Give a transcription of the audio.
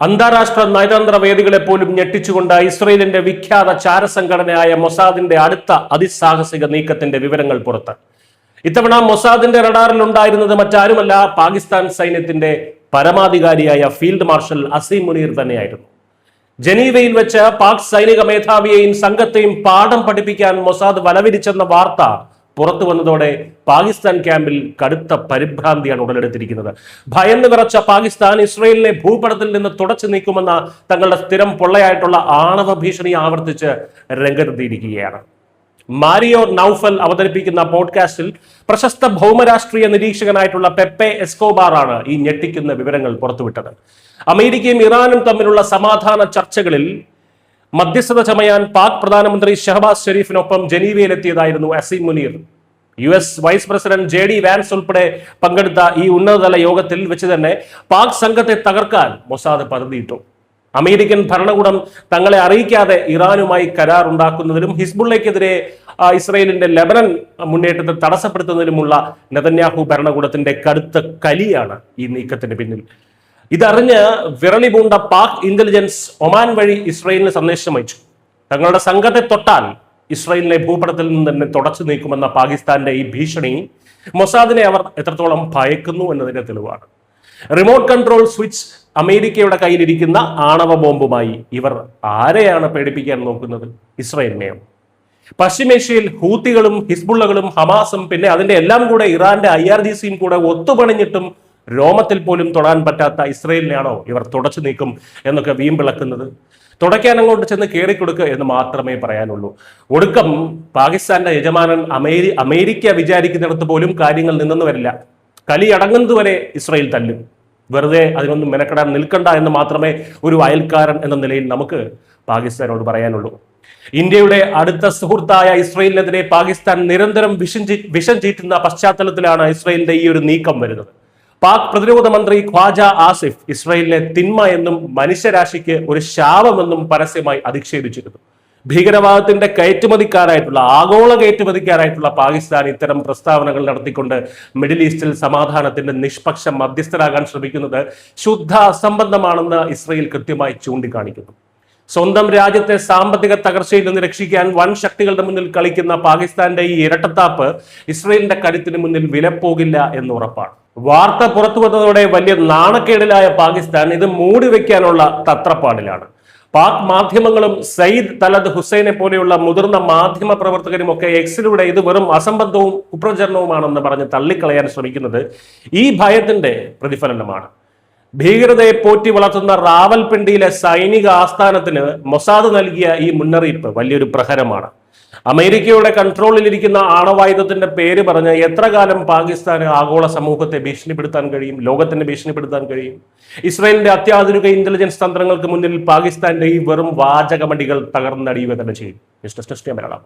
അന്താരാഷ്ട്ര നയതന്ത്ര വേദികളെ പോലും ഞെട്ടിച്ചുകൊണ്ട് ഇസ്രയേലിന്റെ വിഖ്യാത ചാരസംഘടനയായ മൊസാദിന്റെ അടുത്ത അതിസാഹസിക നീക്കത്തിന്റെ വിവരങ്ങൾ പുറത്ത്. ഇത്തവണ മൊസാദിന്റെ റഡാറിൽ ഉണ്ടായിരുന്നത് മറ്റാരുമല്ല, പാകിസ്ഥാൻ സൈന്യത്തിന്റെ പരമാധികാരിയായ ഫീൽഡ് മാർഷൽ അസീം മുനീർ തന്നെയായിരുന്നു. ജനീവയിൽ വെച്ച് പാക് സൈനിക മേധാവിയെയും സംഘത്തെയും പാഠം പഠിപ്പിക്കാൻ മൊസാദ് വലവിരിച്ചെന്ന വാർത്ത പുറത്തു വന്നതോടെ പാകിസ്ഥാൻ ക്യാമ്പിൽ കടുത്ത പരിഭ്രാന്തിയാണ് ഉടലെടുത്തിരിക്കുന്നത്. ഭയന്ന് വിറച്ച പാകിസ്ഥാൻ ഇസ്രയേലിനെ ഭൂപടത്തിൽ നിന്ന് തുടച്ചു നീക്കുമെന്ന തങ്ങളുടെ സ്ഥിരം പൊള്ളയായിട്ടുള്ള ആണവ ഭീഷണി ആവർത്തിച്ച് രംഗത്തെത്തിയിരിക്കുകയാണ്. മാരിയോ നൌഫൽ അവതരിപ്പിക്കുന്ന പോഡ്കാസ്റ്റിൽ പ്രശസ്ത ഭൗമരാഷ്ട്രീയ നിരീക്ഷകനായിട്ടുള്ള പെപ്പെ എസ്കോബാർ ആണ് ഈ ഞെട്ടിക്കുന്ന വിവരങ്ങൾ പുറത്തുവിട്ടത്. അമേരിക്കയും ഇറാനും തമ്മിലുള്ള സമാധാന ചർച്ചകളിൽ മധ്യസ്ഥത ചമയാൻ പാക് പ്രധാനമന്ത്രി ഷഹബാസ് ഷെരീഫിനൊപ്പം ജനീവയിലെത്തിയതായിരുന്നു Asim Munir. US vice president JD Vance ഉൾപ്പെടെ പങ്കെടുത്ത ഈ ഉന്നതതല യോഗത്തിൽ വെച്ച് തന്നെ പാക് സംഘത്തെ തകർക്കാൻ മൊസാദ് പദ്ധതിയിട്ടു. അമേരിക്കൻ ഭരണകൂടം തങ്ങളെ അറിയിക്കാതെ ഇറാനുമായി കരാർ ഉണ്ടാക്കുന്നതിലും ഹിസ്ബുള്ളയ്ക്കെതിരെ ഇസ്രയേലിന്റെ ലെബനൻ മുന്നേറ്റത്തെ തടസ്സപ്പെടുത്തുന്നതിലുമുള്ള നെതന്യാഹു ഭരണകൂടത്തിന്റെ കടുത്ത കലിയാണ് ഈ നീക്കത്തിന് പിന്നിൽ. ഇതറിഞ്ഞ് വിറളി പൂണ്ട പാക് ഇന്റലിജൻസ് ഒമാൻ വഴി ഇസ്രയേലിന് സന്ദേശം അയച്ചു. തങ്ങളുടെ സംഘത്തെ തൊട്ടാൽ ഇസ്രയേലിനെ ഭൂപടത്തിൽ നിന്ന് തന്നെ തുടച്ചു നീക്കുമെന്ന പാകിസ്ഥാന്റെ ഈ ഭീഷണി മൊസാദിനെ അവർ എത്രത്തോളം ഭയക്കുന്നു എന്നതിന്റെ തെളിവാണ്. റിമോട്ട് കൺട്രോൾ സ്വിച്ച് അമേരിക്കയുടെ കയ്യിലിരിക്കുന്ന ആണവ ബോംബുമായി ഇവർ ആരെയാണ് പേടിപ്പിക്കാൻ നോക്കുന്നത്? ഇസ്രയേലിനെയോ? പശ്ചിമേഷ്യയിൽ ഹൂത്തികളും ഹിസ്ബുള്ളകളും ഹമാസും പിന്നെ അതിന്റെ എല്ലാം കൂടെ ഇറാന്റെ IRGCയും കൂടെ ഒത്തുപണിഞ്ഞിട്ടും രോമത്തിൽ പോലും തൊടാൻ പറ്റാത്ത ഇസ്രയേലിനെയാണോ ഇവർ തുടച്ചു നീക്കും എന്നൊക്കെ വീമ്പിളക്കുന്നത്? തുടയ്ക്കാൻ അങ്ങോട്ട് ചെന്ന് കയറിക്കൊടുക്കുക എന്ന് മാത്രമേ പറയാനുള്ളൂ. ഒടുക്കം പാകിസ്ഥാന്റെ യജമാനൻ അമേരിക്ക വിചാരിക്കുന്നിടത്ത് പോലും കാര്യങ്ങൾ നിന്നെന്ന് വരില്ല. കലി അടങ്ങുന്നതുവരെ ഇസ്രയേൽ തല്ലും. വെറുതെ അതിനൊന്നും മെനക്കെടാൻ നിൽക്കണ്ട എന്ന് മാത്രമേ ഒരു അയൽക്കാരൻ എന്ന നിലയിൽ നമുക്ക് പാകിസ്ഥാനോട് പറയാനുള്ളൂ. ഇന്ത്യയുടെ അടുത്ത സുഹൃത്തായ ഇസ്രയേലിനെതിരെ പാകിസ്ഥാൻ നിരന്തരം വിഷം ചീറ്റുന്ന പശ്ചാത്തലത്തിലാണ് ഇസ്രയേലിന്റെ ഈ ഒരു നീക്കം വരുന്നത്. പാക് പ്രതിരോധ മന്ത്രി ഖ്വാജ ആസിഫ് ഇസ്രയേലിനെ തിന്മ എന്നും മനുഷ്യരാശിക്ക് ഒരു ശാപമെന്നും പരസ്യമായി അധിക്ഷേപിച്ചിരുന്നു. ഭീകരവാദത്തിന്റെ ആഗോള കയറ്റുമതിക്കാരായിട്ടുള്ള പാകിസ്ഥാൻ ഇത്തരം പ്രസ്താവനകൾ നടത്തിക്കൊണ്ട് മിഡിൽ ഈസ്റ്റിൽ സമാധാനത്തിന്റെ നിഷ്പക്ഷ മധ്യസ്ഥരാകാൻ ശ്രമിക്കുന്നത് ശുദ്ധ അസംബന്ധമാണെന്ന് ഇസ്രയേൽ കൃത്യമായി ചൂണ്ടിക്കാണിക്കുന്നു. സ്വന്തം രാജ്യത്തെ സാമ്പത്തിക തകർച്ചയിൽ നിന്ന് രക്ഷിക്കാൻ വൻ ശക്തികളുടെ മുന്നിൽ കളിക്കുന്ന പാകിസ്ഥാന്റെ ഈ ഇരട്ടത്താപ്പ് ഇസ്രയേലിന്റെ കരുത്തിന് മുന്നിൽ വിലപ്പോകില്ല എന്ന് ഉറപ്പാണ്. വാർത്ത പുറത്തു വന്നതോടെ വലിയ നാണക്കേടിലായ പാകിസ്ഥാൻ ഇത് മൂടിവെക്കാനുള്ള തത്രപ്പാടിലാണ്. പാക് മാധ്യമങ്ങളും സയ്യിദ് തലത് ഹുസൈനെ പോലെയുള്ള മുതിർന്ന മാധ്യമ പ്രവർത്തകരും ഒക്കെ എക്സിലൂടെ ഇത് വെറും അസംബന്ധവും കുപ്രചരണവുമാണെന്ന് പറഞ്ഞ് തള്ളിക്കളയാൻ ശ്രമിക്കുന്നത് ഈ ഭയത്തിന്റെ പ്രതിഫലനമാണ്. ഭീകരതയെ പോറ്റി വളർത്തുന്ന റാവൽപിണ്ടിയിലെ സൈനിക ആസ്ഥാനത്തിന് മൊസാദ് നൽകിയ ഈ മുന്നറിയിപ്പ് വലിയൊരു പ്രഹരമാണ്. അമേരിക്കയുടെ കൺട്രോളിലിരിക്കുന്ന ആണവായുധത്തിന്റെ പേര് പറഞ്ഞ് എത്ര കാലം പാകിസ്ഥാന് ആഗോള സമൂഹത്തെ ഭീഷണിപ്പെടുത്താൻ കഴിയും? ലോകത്തിന്റെ ഭീഷണിപ്പെടുത്താൻ കഴിയും? ഇസ്രയേലിന്റെ അത്യാധുനിക ഇന്റലിജൻസ് തന്ത്രങ്ങൾക്ക് മുന്നിൽ പാകിസ്ഥാന്റെ ഈ വെറും വാചകമടികൾ തകർന്നടിയുക തന്നെ ചെയ്യും. മിസ്റ്റർ മലയാളം.